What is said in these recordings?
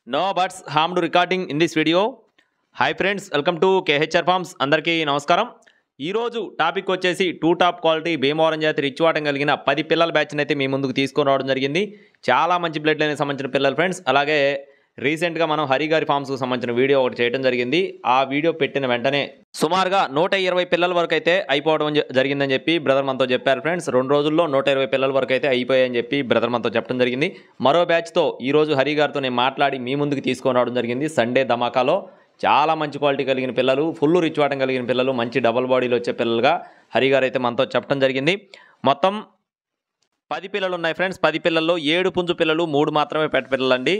No buts harmed recording in this video. Hi friends, welcome to KHR forms. అందరికీ నమస్కారం. ఈరోజు topic వచ్చేసి two top quality Bhimavaram జాతి rich వాటం కలిగిన 10 పిల్లల బ్యాచ్ని అయితే మీ ముందుకు తీసుకొని రావడం జరిగింది. చాలా మంచి బ్లడ్ లైన్కి సంబంధించిన పిల్లలు ఫ్రెండ్స్. అలాగే రీసెంట్గా మనం హరి గారి ఫార్మ్స్కు సంబంధించిన వీడియో ఒకటి చేయడం జరిగింది. ఆ వీడియో పెట్టిన వెంటనే సుమారుగా 120 పిల్లల వరకు అయితే అయిపోవడం జరిగిందని చెప్పి బ్రదర్ మనతో చెప్పారు ఫ్రెండ్స్. 2 రోజుల్లో 120 పిల్లల వరకు అయితే అయిపోయాయని చెప్పి బ్రదర్ మనతో చెప్పడం జరిగింది. మరో బ్యాచ్తో ఈరోజు హరి గారితో నేను మాట్లాడి మీ ముందుకు తీసుకొని రావడం జరిగింది. సండే ధమాకాలో చాలా మంచి క్వాలిటీ కలిగిన పిల్లలు, ఫుల్ రిచ్ వాటం కలిగిన పిల్లలు, మంచి డబల్ బాడీలో వచ్చే పిల్లలుగా హరి గారు అయితే మనతో చెప్పడం జరిగింది. మొత్తం 10 పిల్లలు ఉన్నాయి ఫ్రెండ్స్. 10 పిల్లల్లో 7 పుంజు పిల్లలు, 3 మాత్రమే పెట్ట పిల్లలండి.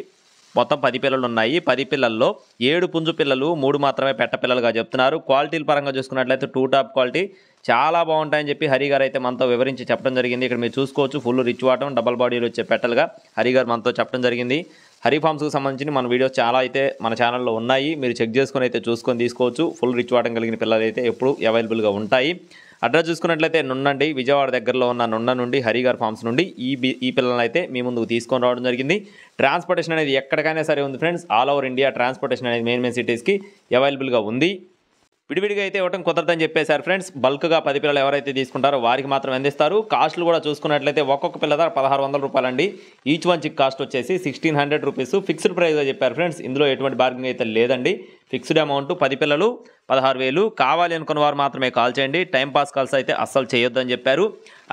మొత్తం 10 పిల్లలు ఉన్నాయి. 10 పిల్లల్లో 7 పుంజు పిల్లలు, 3 మాత్రమే పెట్ట పిల్లలుగా చెప్తున్నారు. క్వాలిటీల పరంగా చూసుకున్నట్లయితే టూ టాప్ క్వాలిటీ చాలా బాగుంటాయని చెప్పి హరి గారు అయితే మనతో వివరించి చెప్పడం జరిగింది. ఇక్కడ మీరు చూసుకోవచ్చు, ఫుల్ రిచ్ వాటం డబల్ బాడీలో వచ్చే పెట్టలుగా హరి గారు మనతో చెప్పడం జరిగింది. హరి ఫార్మ్స్కి సంబంధించి మన వీడియోస్ చాలా అయితే మన ఛానల్లో ఉన్నాయి. మీరు చెక్ చేసుకొని అయితే చూసుకొని తీసుకోవచ్చు. ఫుల్ రిచ్ వాటం కలిగిన పిల్లలు అయితే ఎప్పుడు అవైలబుల్గా ఉంటాయి. అడ్రస్ చూసుకున్నట్లయితే నున్నండి, విజయవాడ దగ్గరలో ఉన్న నున్న నుండి హరి గారి ఫార్మ్స్ నుండి ఈ పిల్లలను అయితే మీ ముందుకు తీసుకొని రావడం జరిగింది. ట్రాన్స్పోర్టేషన్ అనేది ఎక్కడికైనా సరే ఉంది friends. All over India transportation అనేది మెయిన్ సిటీస్కి అవైలబుల్గా ఉంది. విడివిడిగా అయితే ఇవ్వడం కుదరదని చెప్పేశారు ఫ్రెండ్స్. బల్క్గా 10 పిల్లలు ఎవరైతే తీసుకుంటారో వారికి మాత్రం అందిస్తారు. కాస్ట్లు కూడా చూసుకున్నట్లయితే ఒక్కొక్క పిల్ల ధర 1600 రూపాయలండి. ఈచ్ వన్ చిక్ కాస్ట్ వచ్చేసి 1600 రూపీస్ ఫిక్స్డ్ ప్రైస్గా చెప్పారు ఫ్రెండ్స్. ఇందులో ఎటువంటి బార్గెనింగ్ అయితే లేదండి. ఫిక్స్డ్ అమౌంట్ 10 పిల్లలు 16,000. కావాలి అనుకున్న వారు మాత్రమే కాల్ చేయండి. టైంపాస్ కాల్స్ అయితే అస్సలు చేయొద్దని చెప్పారు.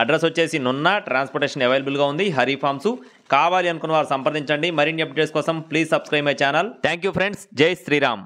అడ్రస్ వచ్చేసి నున్న, ట్రాన్స్పోర్టేషన్ అవైలబుల్గా ఉంది. హరి ఫార్మ్స్. కావాలి అనుకున్న వారు సంప్రదించండి. మరిన్ని అప్డేట్స్ కోసం please subscribe my channel. Thank you friends. జై శ్రీరామ్.